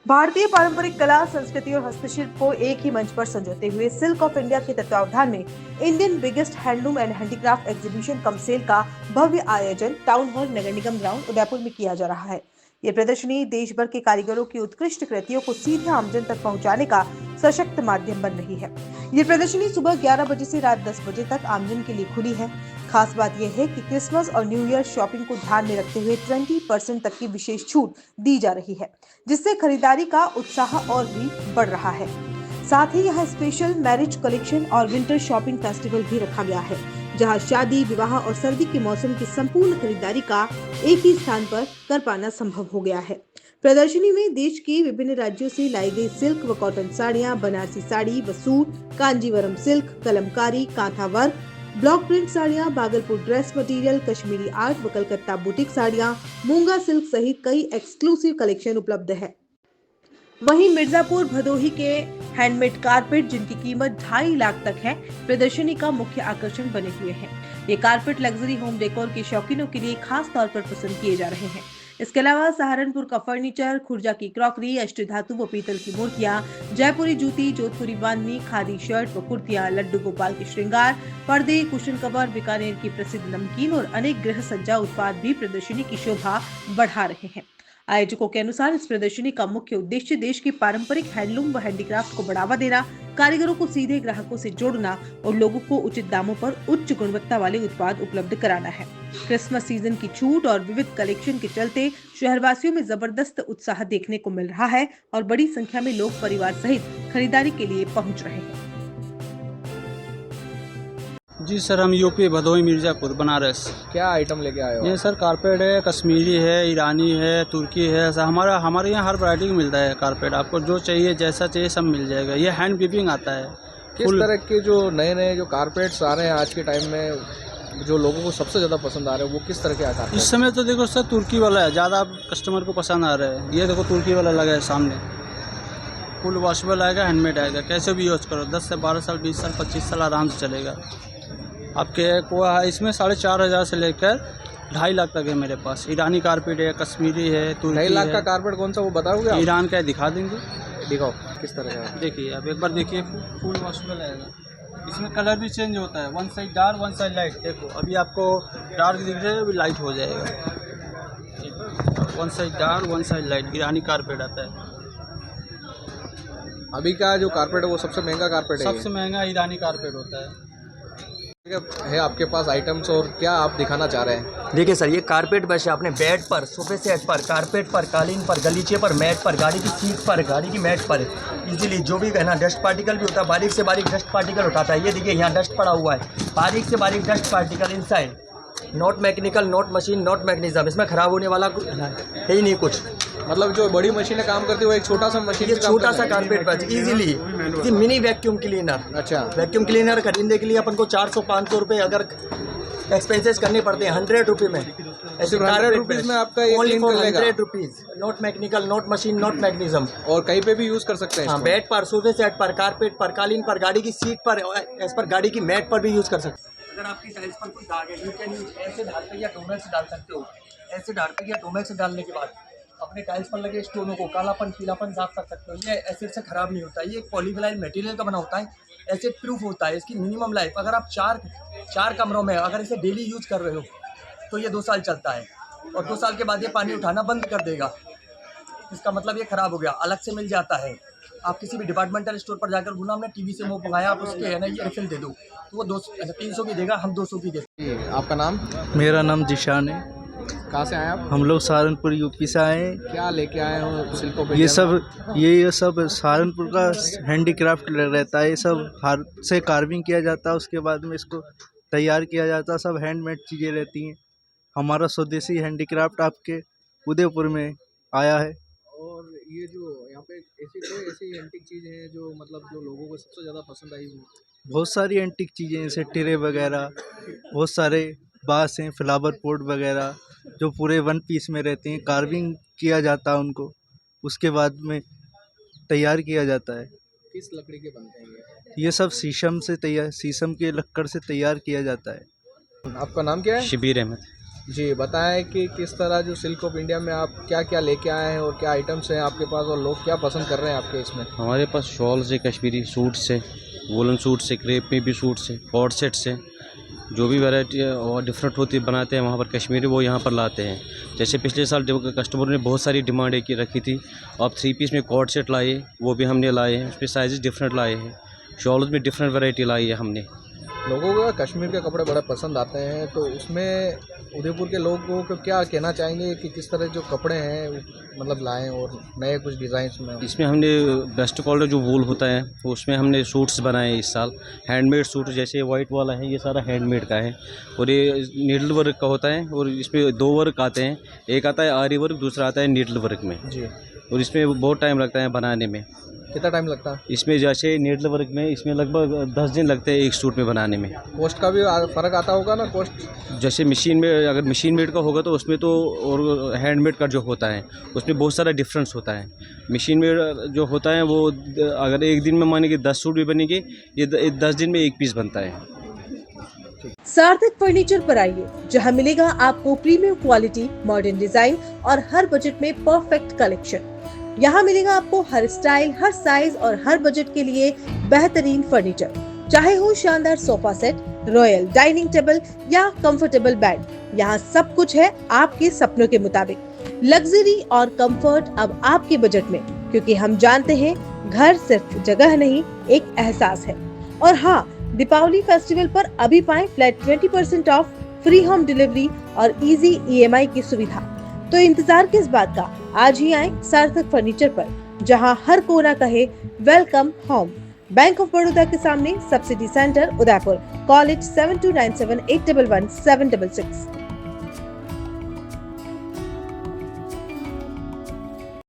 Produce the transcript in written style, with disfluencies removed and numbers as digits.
भारतीय पारंपरिक कला, संस्कृति और हस्तशिल्प को एक ही मंच पर संजोते हुए सिल्क ऑफ इंडिया के तत्वावधान में Indian biggest handloom and handicraft exhibition cum sale का भव्य आयोजन टाउन हॉल नगर निगम ग्राउंड उदयपुर में किया जा रहा है। ये प्रदर्शनी देश भर के कारीगरों की उत्कृष्ट कृतियों को सीधे आमजन तक पहुंचाने का सशक्त माध्यम बन रही है। ये प्रदर्शनी सुबह 11 बजे से रात 10 बजे तक आमजन के लिए खुली है। खास बात यह है कि क्रिसमस और न्यू ईयर शॉपिंग को ध्यान में रखते हुए 20% तक की विशेष छूट दी जा रही है, जिससे खरीदारी का उत्साह और भी बढ़ रहा है। साथ ही यहाँ स्पेशल मैरिज कलेक्शन और विंटर शॉपिंग फेस्टिवल भी रखा गया है, जहाँ शादी, विवाह और सर्दी के मौसम की संपूर्ण खरीदारी का एक ही स्थान पर कर पाना संभव हो गया है। प्रदर्शनी में देश के विभिन्न राज्यों से लाई गई सिल्क व कॉटन साड़ियाँ, बनारसी साड़ी व suit, Kanjeevaram silk, Kalamkari, kantha work, block print साड़ियाँ, Bhagalpur dress material, Kashmiri art व कलकत्ता बुटीक साड़ियाँ, मूंगा सिल्क सहित कई एक्सक्लूसिव कलेक्शन उपलब्ध है। वहीं मिर्जापुर भदोही के हैंडमेड कारपेट, जिनकी कीमत 2.5 लाख तक है, प्रदर्शनी का मुख्य आकर्षण बने हुए हैं। ये कारपेट लग्जरी होम डेकोर के शौकीनों के लिए खास तौर पर पसंद किए जा रहे हैं। इसके अलावा सहारनपुर का फर्नीचर, खुर्जा की क्रॉकरी, अष्टधातु व पीतल की मूर्तियां, जयपुरी जूती, जोधपुरी बांधनी, खादी शर्ट व कुर्तियां, लड्डू गोपाल के श्रृंगार, पर्दे, कुशन कवर, बीकानेर की प्रसिद्ध नमकीन और अनेक गृह सज्जा उत्पाद भी प्रदर्शनी की शोभा बढ़ा रहे हैं। आयोजकों के अनुसार इस प्रदर्शनी का मुख्य उद्देश्य देश की पारंपरिक हैंडलूम व हैंडीक्राफ्ट को बढ़ावा देना, कारीगरों को सीधे ग्राहकों से जोड़ना और लोगों को उचित दामों पर उच्च गुणवत्ता वाले उत्पाद उपलब्ध कराना है। क्रिसमस सीजन की छूट और विविध कलेक्शन के चलते शहरवासियों में जबरदस्त उत्साह देखने को मिल रहा है और बड़ी संख्या में लोग परिवार सहित खरीदारी के लिए पहुंच रहे हैं। जी सर, हम यूपी भदोही मिर्ज़ापुर बनारस। क्या आइटम लेके आए हो? ये सर कारपेट है, कश्मीरी है, ईरानी है, तुर्की है। सर हमारे यहाँ हर वैरायटी का मिलता है कारपेट। आपको जो चाहिए, जैसा चाहिए सब मिल जाएगा। ये हैंड वीविंग आता है। किस तरह के जो नए जो कारपेट्स आ रहे हैं आज के टाइम में, जो लोगों को सबसे ज़्यादा पसंद आ रहे हैं, वो किस तरह के कारपेट? इस समय तो देखो सर, तुर्की वाला है ज़्यादा कस्टमर को पसंद आ रहा है। ये देखो तुर्की वाला लगा है सामने, फुल वॉशेबल आएगा, हैंडमेड आएगा। कैसे भी यूज़ करो, 10 से 12 साल, 20 साल, 25 साल आराम से चलेगा आपके को। इसमें 4,500 से लेकर 2.5 लाख तक है मेरे पास। ईरानी कारपेट है, कश्मीरी है, तुर्की 2.5 लाख है। का कारपेट कौन सा, वो बताओगे आप? ईरान का है, दिखा देंगे। दिखाओ किस तरह का। देखिए, आप एक बार देखिए, फुल वॉशेबल आएगा। इसमें कलर भी चेंज होता है, one side dark, one side light. देखो अभी आपको डार्क दिख रहा है, अभी लाइट हो जाएगा। One side dark, one side light, ईरानी कारपेट आता है। अभी का जो कारपेट है वो सबसे महंगा कारपेट है? सबसे महंगा ईरानी कारपेट होता है। है आपके पास आइटम्स, और क्या आप दिखाना चाह रहे हैं? देखिए सर, ये कारपेट वैसे आपने बेड पर, सोफे सेट पर, कारपेट पर, कालीन पर, गलीचे पर, मैट पर, गाड़ी की सीट पर, गाड़ी की मैट पर इजीली जो भी है ना, डस्ट पार्टिकल भी होता है, बारीक से बारीक डस्ट पार्टिकल उठाता है। ये देखिए यहाँ डस्ट पड़ा हुआ है, बारीक से बारीक dust particle inside. Not mechanical, not machine, not magnetism. इसमें खराब होने वाला है ही नहीं कुछ। मतलब जो बड़ी मशीनें काम करती है वो एक छोटा सा मशीन, ये छोटा सा कारपेट पर इजीली मिनी वैक्यूम क्लीनर। अच्छा, वैक्यूम क्लीनर खरीदने के लिए अपन को 400-500 रुपये अगर एक्सपेंसेस करने पड़ते हैं 100 रुपये में। ऐसे 100 रुपीज़ में आपका ये ओनली क्लीन फॉर कर लेगा? 100 rupees. Not mechanical, not machine, not magnetism. और कहीं पे भी यूज़ कर सकते हैं हाँ, इसको? बेड पर, सोफे सेट पर, कारपेट पर, कालीन पर, गाड़ी की सीट पर, एज पर गाड़ी की मैट पर भी यूज़ कर सकते हैं। अगर आपकी टाइल्स पर कोई दाग है, यू कैन यूज ऐसे ढालकर या डोमेक्स डाल सकते हो। ऐसे ढालकर या डोमेक्स डालने के बाद अपने टाइल्स पर लगे स्टोनों को कालापन, पीलापन साफ कर सकते हो। ये एसिड से ख़राब नहीं होता है। ये एक पॉलीविनाइल मटेरियल का बना होता है, एसिड प्रूफ होता है। इसकी मिनिमम लाइफ, अगर आप चार कमरों में अगर इसे डेली यूज कर रहे हो तो ये 2 साल चलता है, और 2 साल के बाद ये पानी उठाना बंद कर देगा। इसका मतलब ये ख़राब हो गया, अलग से मिल जाता है। आप किसी भी डिपार्टमेंटल स्टोर पर जाकर बोला हमने टीवी से मोह मंगाया, आप उसके है ना ये रिफिल दे दो, तो वो 300 की देगा, हम 200 की देते हैं। आपका नाम? मेरा नाम जिशान है। कहाँ से आए आप? हम लोग सहारनपुर यूपी से आए हैं। क्या लेके आए हो सिल्को पे? ये सब सहारनपुर का हैंडीक्राफ्ट रहता है। ये सब हाथ से कार्विंग किया जाता है, उसके बाद में इसको तैयार किया जाता है। सब हैंडमेड चीज़ें रहती हैं। हमारा स्वदेशी हैंडीक्राफ्ट आपके उदयपुर में आया है। और ये जो यहाँ पे ऐसी एंटीक चीज़ें हैं जो मतलब जो लोगों को सबसे ज़्यादा पसंद आई हो? बहुत सारी एंटीक चीज़ें जैसे टिरे वगैरह, बहुत सारे बाँस हैं, फ्लावर पॉट वगैरह जो पूरे वन पीस में रहते हैं। कार्विंग किया जाता है उनको, उसके बाद में तैयार किया जाता है। किस लकड़ी के बनते हैं ये? ये सब शीशम के लक्कड़ से तैयार किया जाता है। आपका नाम क्या है? शबीर अहमद। जी, बताएं कि किस तरह जो सिल्क ऑफ इंडिया में आप क्या क्या लेके आए हैं और क्या आइटम्स हैं आपके पास और लोग क्या पसंद कर रहे हैं आपके इसमें। हमारे पास शॉल्स है, कश्मीरी सूट्स है, वोलन सूट्स है, क्रेप में भी सूट्स है, कॉर्ड सेट्स है, जो भी वैरायटी और डिफरेंट होती बनाते हैं वहाँ पर कश्मीरी वो यहाँ पर लाते हैं। जैसे पिछले साल कस्टमर ने बहुत सारी डिमांड की रखी थी, अब 3 पीस में कॉर्ड सेट लाए, वो भी हमने लाए हैं, उसमें साइज़ डिफरेंट लाए हैं, शॉल्स में डिफरेंट वैरायटी लाई है हमने। लोगों को कश्मीर के कपड़े बड़े पसंद आते हैं, तो उसमें उदयपुर के लोगों को क्या कहना चाहेंगे कि किस तरह जो कपड़े हैं मतलब लाएं और नए कुछ डिज़ाइंस में। इसमें हमने बेस्ट क्वालिटी जो वूल होता है उसमें हमने सूट्स बनाए इस साल, हैंडमेड सूट, जैसे वाइट वाला है ये सारा हैंडमेड का है और ये नीडल वर्क का होता है और इसमें 2 वर्क आते हैं, एक आता है आरी वर्क, दूसरा आता है नीडल वर्क में जी। और इसमें बहुत टाइम लगता है बनाने में। कितना टाइम लगता है इसमें जैसे नीडल वर्क में इसमें लगभग 10 दिन लगते हैं एक सूट में बनाने में। कॉस्ट का भी फ़र्क आता होगा ना कॉस्ट। जैसे मशीन में अगर मशीन मेड का होगा तो उसमें तो और हैंडमेड का जो होता है उसमें बहुत सारा डिफरेंस होता है। मशीन मेड जो होता है वो अगर एक दिन में माने कि 10 सूट भी बनेंगे, ये 10 दिन में एक पीस बनता है। सार्थक फर्नीचर पर आइए, जहां मिलेगा आपको प्रीमियम क्वालिटी, मॉडर्न डिजाइन और हर बजट में परफेक्ट कलेक्शन। यहाँ मिलेगा आपको हर स्टाइल, हर साइज और हर बजट के लिए बेहतरीन फर्नीचर, चाहे हो शानदार sofa set, royal dining table या कंफर्टेबल बेड, यहाँ सब कुछ है आपके सपनों के मुताबिक। लग्जरी और कंफर्ट अब आपके बजट में, क्योंकि हम जानते हैं घर सिर्फ जगह नहीं, एक एहसास है। और हाँ, दीपावली फेस्टिवल पर अभी पाएं flat 20% of, free home delivery और इजी EMI की सुविधा। तो इंतजार किस बात का, आज ही आएं सार्थक फर्नीचर पर, जहां हर कोना कहे welcome home. Bank of Baroda के सामने, सब्सिडी सेंटर, उदयपुर। कॉल 7297811766।